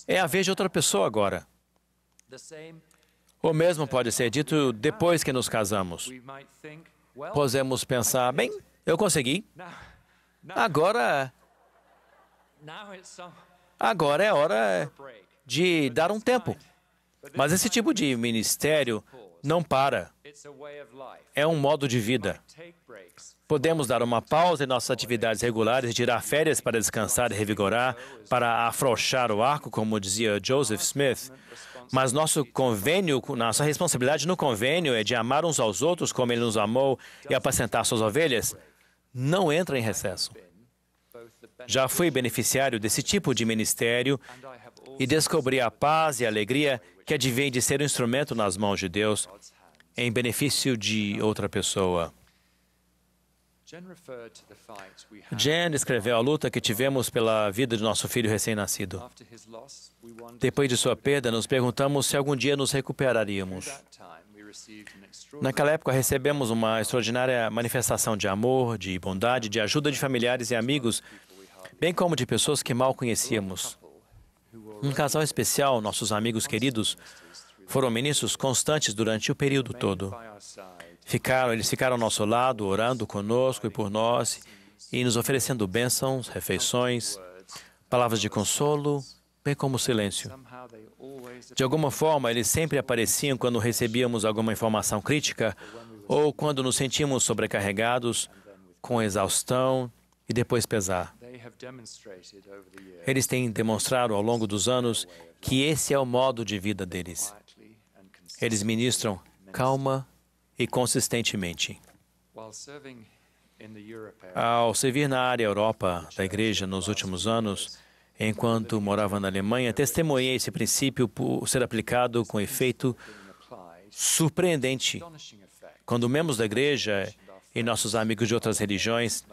É a vez de outra pessoa agora. O mesmo pode ser dito depois que nos casamos. Podemos pensar: bem, eu consegui. Agora é hora de dar um tempo. Mas esse tipo de ministério não para. É um modo de vida. Podemos dar uma pausa em nossas atividades regulares e tirar férias para descansar e revigorar, para afrouxar o arco, como dizia Joseph Smith. Mas nossa responsabilidade no convênio é de amar uns aos outros como Ele nos amou e apacentar suas ovelhas. Não entra em recesso. Já fui beneficiário desse tipo de ministério e descobri a paz e a alegria que advém de ser um instrumento nas mãos de Deus em benefício de outra pessoa. Jen descreveu a luta que tivemos pela vida de nosso filho recém-nascido. Depois de sua perda, nos perguntamos se algum dia nos recuperaríamos. Naquela época, recebemos uma extraordinária manifestação de amor, de bondade, de ajuda de familiares e amigos, bem como de pessoas que mal conhecíamos. Um casal especial, nossos amigos queridos, foram ministros constantes durante o período todo. Eles ficaram ao nosso lado, orando conosco e por nós, e nos oferecendo bênçãos, refeições, palavras de consolo, bem como silêncio. De alguma forma, eles sempre apareciam quando recebíamos alguma informação crítica ou quando nos sentíamos sobrecarregados, com exaustão e depois pesar. Eles têm demonstrado ao longo dos anos que esse é o modo de vida deles. Eles ministram calma e consistentemente. Ao servir na área Europa da igreja nos últimos anos, enquanto morava na Alemanha, testemunhei esse princípio por ser aplicado com efeito surpreendente. Quando membros da igreja e nossos amigos de outras religiões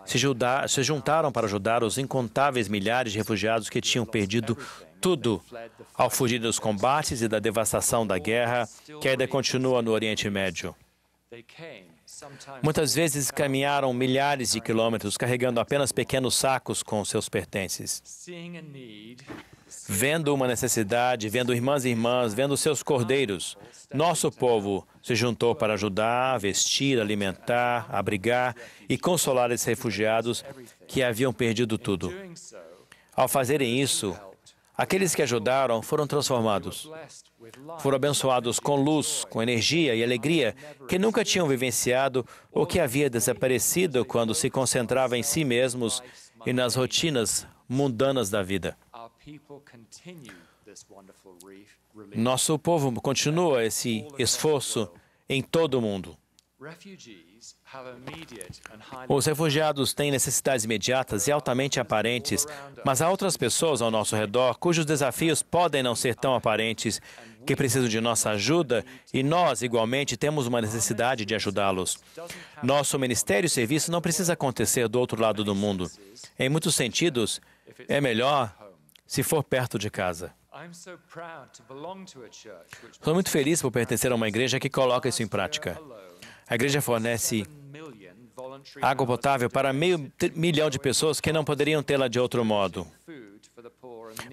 se juntaram para ajudar os incontáveis milhares de refugiados que tinham perdido tudo ao fugir dos combates e da devastação da guerra que ainda continua no Oriente Médio. Muitas vezes caminharam milhares de quilômetros carregando apenas pequenos sacos com seus pertences. Vendo uma necessidade, vendo irmãs e irmãs, vendo seus cordeiros, nosso povo se juntou para ajudar, vestir, alimentar, abrigar e consolar esses refugiados que haviam perdido tudo. Ao fazerem isso, aqueles que ajudaram foram transformados. Foram abençoados com luz, com energia e alegria que nunca tinham vivenciado ou que havia desaparecido quando se concentrava em si mesmos e nas rotinas mundanas da vida. Nosso povo continua esse esforço em todo o mundo. Os refugiados têm necessidades imediatas e altamente aparentes, mas há outras pessoas ao nosso redor cujos desafios podem não ser tão aparentes, que precisam de nossa ajuda e nós, igualmente, temos uma necessidade de ajudá-los. Nosso ministério e serviço não precisa acontecer do outro lado do mundo. Em muitos sentidos, é melhor se for perto de casa. Sou muito feliz por pertencer a uma igreja que coloca isso em prática. A igreja fornece água potável para 500 mil de pessoas que não poderiam tê-la de outro modo.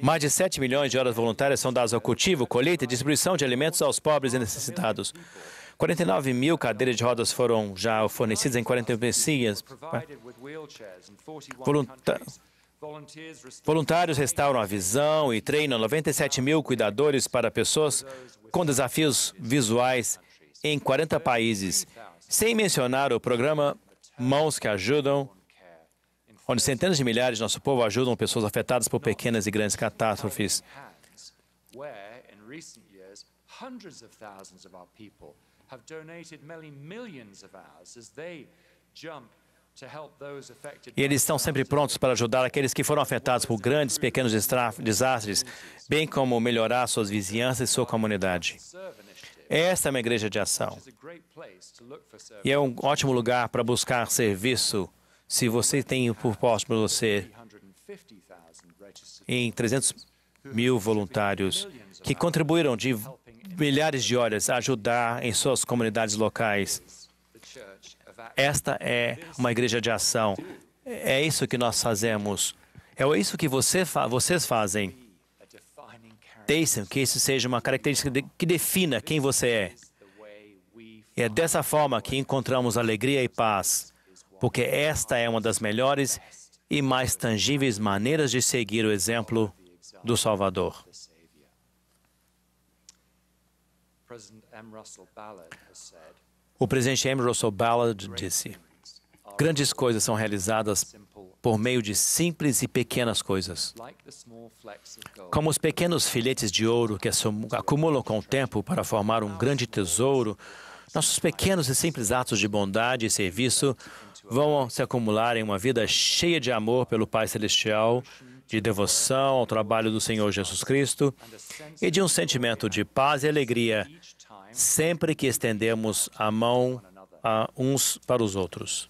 Mais de 7 milhões de horas voluntárias são dadas ao cultivo, colheita e distribuição de alimentos aos pobres e necessitados. 49 mil cadeiras de rodas foram já fornecidas em 41 dias. Voluntários restauram a visão e treinam 97 mil cuidadores para pessoas com desafios visuais em 40 países, sem mencionar o programa Mãos que Ajudam, onde centenas de milhares de nosso povo ajudam pessoas afetadas por pequenas e grandes catástrofes. E eles estão sempre prontos para ajudar aqueles que foram afetados por grandes e pequenos desastres, bem como melhorar suas vizinhanças e sua comunidade. Esta é uma igreja de ação. E é um ótimo lugar para buscar serviço, se você tem por próximo de você em 300 mil voluntários que contribuíram de milhares de horas a ajudar em suas comunidades locais. Esta é uma igreja de ação. É isso que nós fazemos. É isso que vocês fazem. Deixem que isso seja uma característica que defina quem você é. E é dessa forma que encontramos alegria e paz, porque esta é uma das melhores e mais tangíveis maneiras de seguir o exemplo do Salvador. O presidente M. Russell Ballard disse: grandes coisas são realizadas por meio de simples e pequenas coisas. Como os pequenos filhetes de ouro que acumulam com o tempo para formar um grande tesouro, nossos pequenos e simples atos de bondade e serviço vão se acumular em uma vida cheia de amor pelo Pai Celestial, de devoção ao trabalho do Senhor Jesus Cristo e de um sentimento de paz e alegria sempre que estendemos a mão uns para os outros.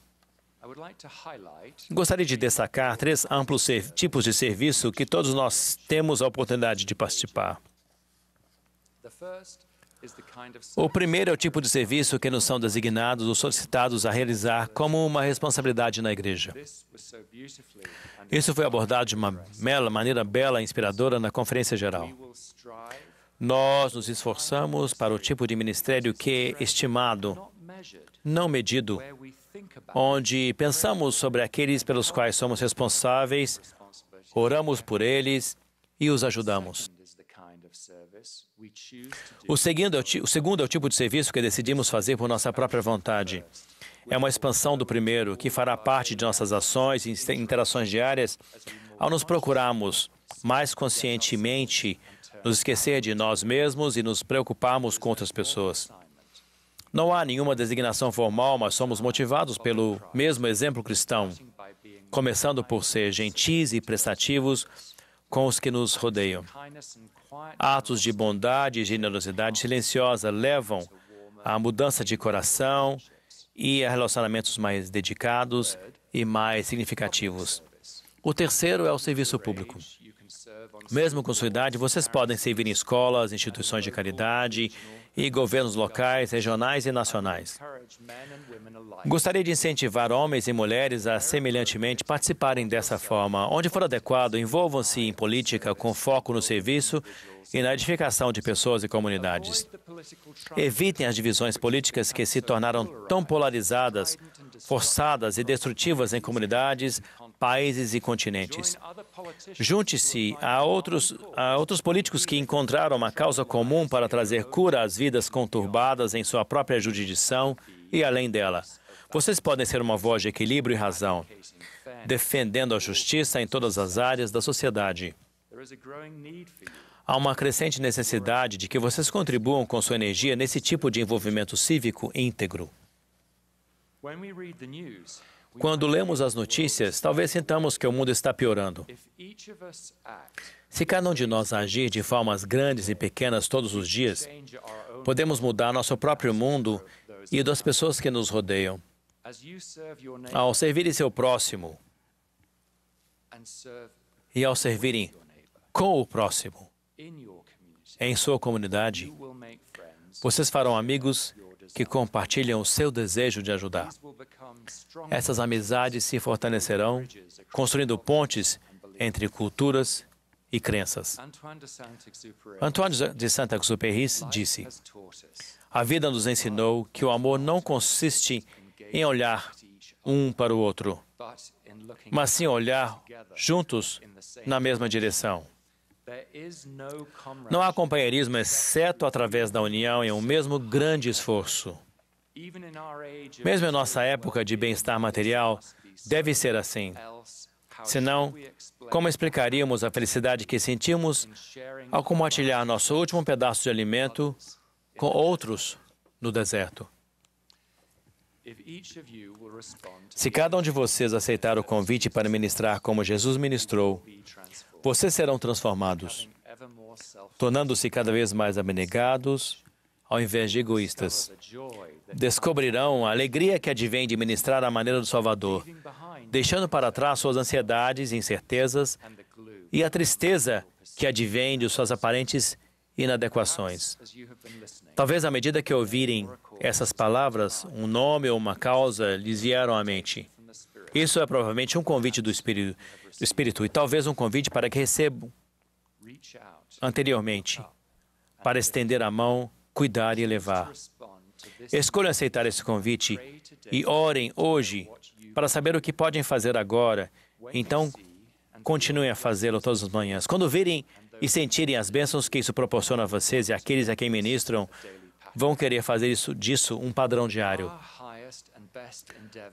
Gostaria de destacar 3 amplos tipos de serviço que todos nós temos a oportunidade de participar. O primeiro é o tipo de serviço que nos são designados ou solicitados a realizar como uma responsabilidade na igreja. Isso foi abordado de uma maneira bela e inspiradora na Conferência Geral. Nós nos esforçamos para o tipo de ministério que é estimado, não medido, onde pensamos sobre aqueles pelos quais somos responsáveis, oramos por eles e os ajudamos. O segundo é o tipo de serviço que decidimos fazer por nossa própria vontade. É uma expansão do primeiro, que fará parte de nossas ações e interações diárias ao nos procurarmos mais conscientemente nos esquecer de nós mesmos e nos preocuparmos com outras pessoas. Não há nenhuma designação formal, mas somos motivados pelo mesmo exemplo cristão, começando por ser gentis e prestativos com os que nos rodeiam. Atos de bondade e generosidade silenciosa levam à mudança de coração e a relacionamentos mais dedicados e mais significativos. O terceiro é o serviço público. Mesmo com sua idade, vocês podem servir em escolas, instituições de caridade e governos locais, regionais e nacionais. Gostaria de incentivar homens e mulheres a, semelhantemente, participarem dessa forma. Onde for adequado, envolvam-se em política com foco no serviço e na edificação de pessoas e comunidades. Evitem as divisões políticas que se tornaram tão polarizadas, forçadas e destrutivas em comunidades, países e continentes. Junte-se a outros políticos que encontraram uma causa comum para trazer cura às vidas conturbadas em sua própria jurisdição e além dela. Vocês podem ser uma voz de equilíbrio e razão, defendendo a justiça em todas as áreas da sociedade. Há uma crescente necessidade de que vocês contribuam com sua energia nesse tipo de envolvimento cívico íntegro. Quando lemos as notícias, talvez sintamos que o mundo está piorando. Se cada um de nós agir de formas grandes e pequenas todos os dias, podemos mudar nosso próprio mundo e das pessoas que nos rodeiam. Ao servirem seu próximo e ao servirem com o próximo em sua comunidade, vocês farão amigos que compartilham o seu desejo de ajudar. Essas amizades se fortalecerão, construindo pontes entre culturas e crenças. Antoine de Saint-Exupéry disse: "A vida nos ensinou que o amor não consiste em olhar um para o outro, mas sim olhar juntos na mesma direção. Não há companheirismo exceto através da união em um mesmo grande esforço. Mesmo em nossa época de bem-estar material, deve ser assim. Senão, como explicaríamos a felicidade que sentimos ao compartilhar nosso último pedaço de alimento com outros no deserto? Se cada um de vocês aceitar o convite para ministrar como Jesus ministrou, vocês serão transformados, tornando-se cada vez mais abnegados, ao invés de egoístas. Descobrirão a alegria que advém de ministrar à maneira do Salvador, deixando para trás suas ansiedades e incertezas e a tristeza que advém de suas aparentes inadequações. Talvez à medida que ouvirem essas palavras, um nome ou uma causa lhes vieram à mente. Isso é provavelmente um convite do Espírito e talvez um convite para que recebam anteriormente, para estender a mão, cuidar e levar. Escolham aceitar esse convite e orem hoje para saber o que podem fazer agora. Então, continuem a fazê-lo todas as manhãs. Quando virem e sentirem as bênçãos que isso proporciona a vocês e àqueles a quem ministram, vão querer fazer disso um padrão diário.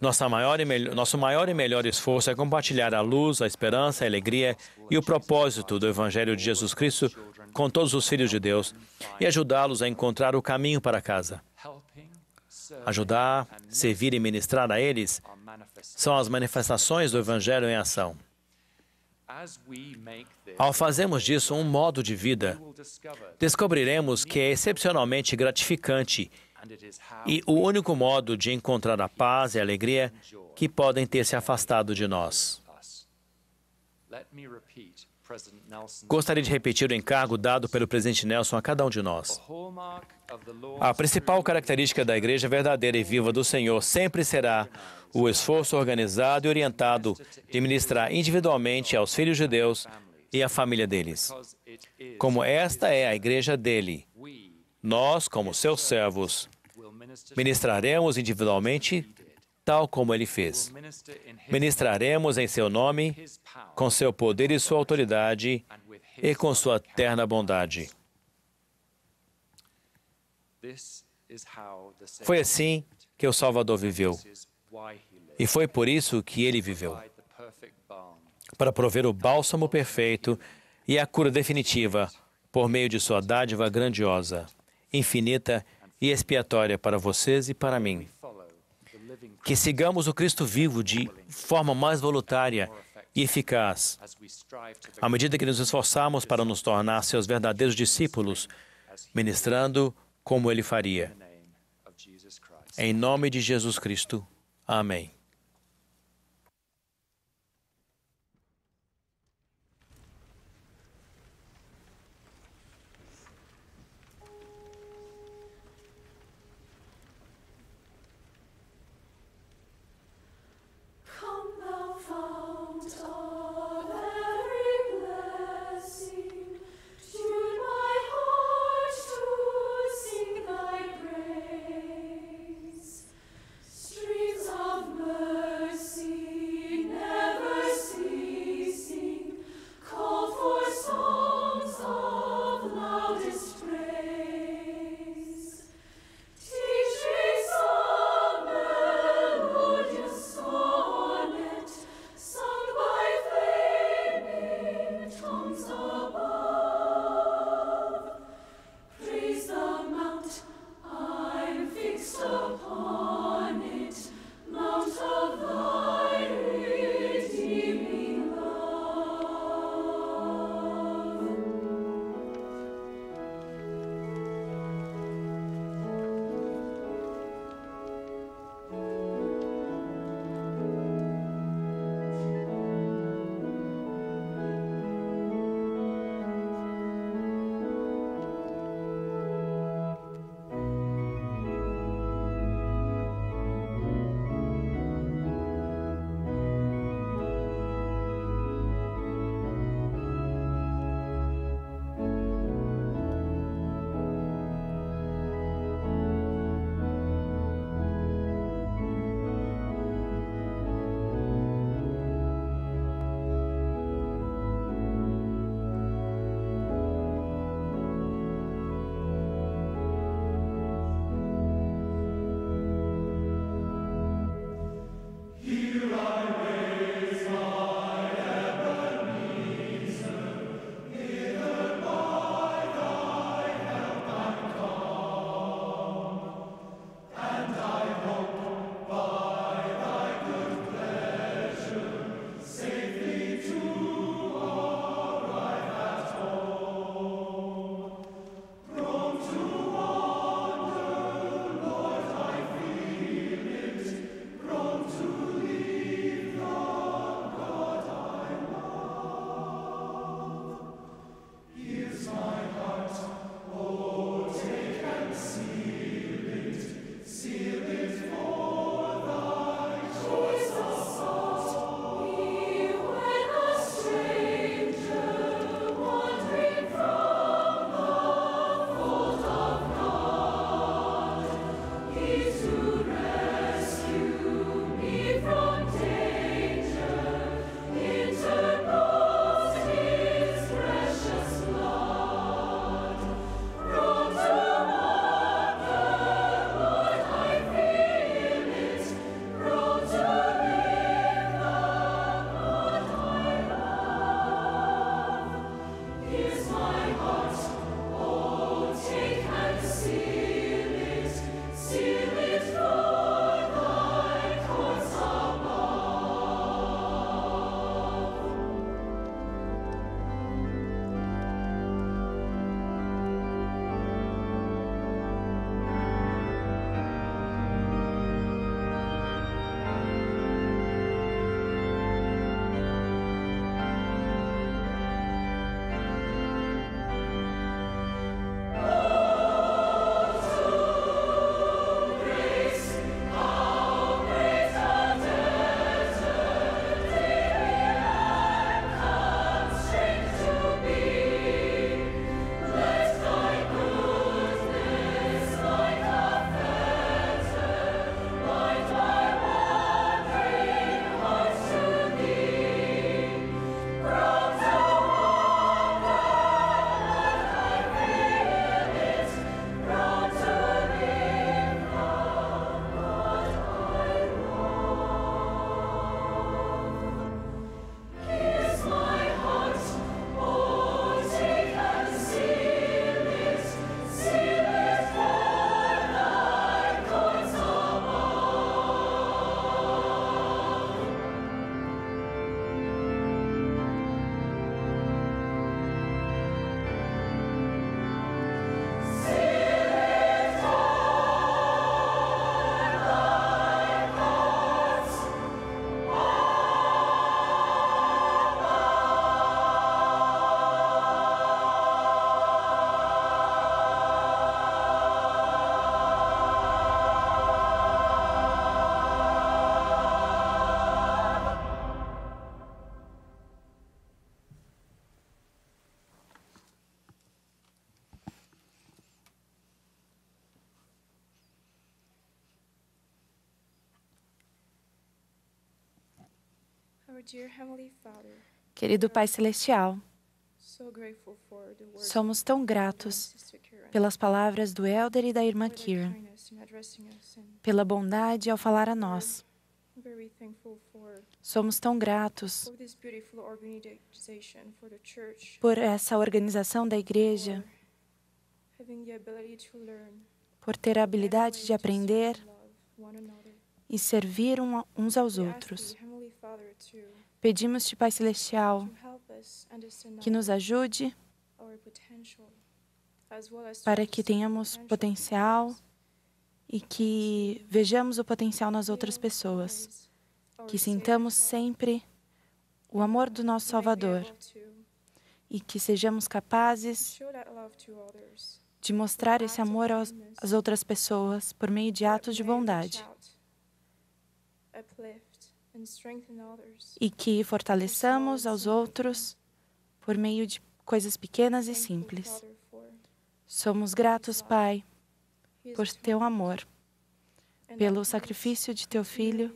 Nosso maior e melhor esforço é compartilhar a luz, a esperança, a alegria e o propósito do Evangelho de Jesus Cristo com todos os filhos de Deus e ajudá-los a encontrar o caminho para casa. Ajudar, servir e ministrar a eles são as manifestações do Evangelho em ação. Ao fazermos disso um modo de vida, descobriremos que é excepcionalmente gratificante e o único modo de encontrar a paz e a alegria que podem ter se afastado de nós. Gostaria de repetir o encargo dado pelo presidente Nelson a cada um de nós. A principal característica da igreja verdadeira e viva do Senhor sempre será o esforço organizado e orientado de ministrar individualmente aos filhos de Deus e à família deles. Como esta é a igreja dele, nós, como seus servos, ministraremos individualmente, tal como ele fez. Ministraremos em seu nome, com seu poder e sua autoridade, e com sua terna bondade. Foi assim que o Salvador viveu. E foi por isso que ele viveu. Para prover o bálsamo perfeito e a cura definitiva, por meio de sua dádiva grandiosa, infinita e expiatória para vocês e para mim. Que sigamos o Cristo vivo de forma mais voluntária e eficaz, à medida que nos esforçarmos para nos tornar seus verdadeiros discípulos, ministrando como ele faria. Em nome de Jesus Cristo. Amém. Streams of mercy. Querido Pai Celestial, somos tão gratos pelas palavras do Elder e da irmã Kira, pela bondade ao falar a nós. Somos tão gratos por essa organização da igreja, por ter a habilidade de aprender e servir uns aos outros. Pedimos-te, Pai Celestial, que nos ajude para que tenhamos potencial e que vejamos o potencial nas outras pessoas, que sintamos sempre o amor do nosso Salvador e que sejamos capazes de mostrar esse amor às outras pessoas por meio de atos de bondade e que fortaleçamos aos outros por meio de coisas pequenas e simples. Somos gratos, Pai, por teu amor, pelo sacrifício de teu Filho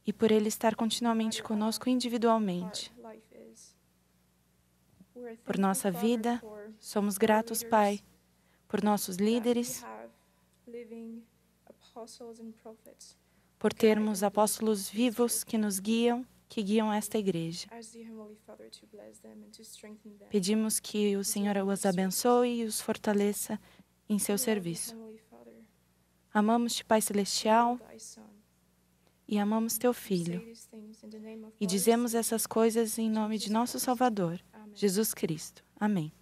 e por Ele estar continuamente conosco individualmente. Por nossa vida, somos gratos, Pai, por nossos líderes, por termos apóstolos vivos que nos guiam, que guiam esta igreja. Pedimos que o Senhor os abençoe e os fortaleça em seu serviço. Amamos-te, Pai Celestial, e amamos teu Filho. E dizemos essas coisas em nome de nosso Salvador, Jesus Cristo. Amém.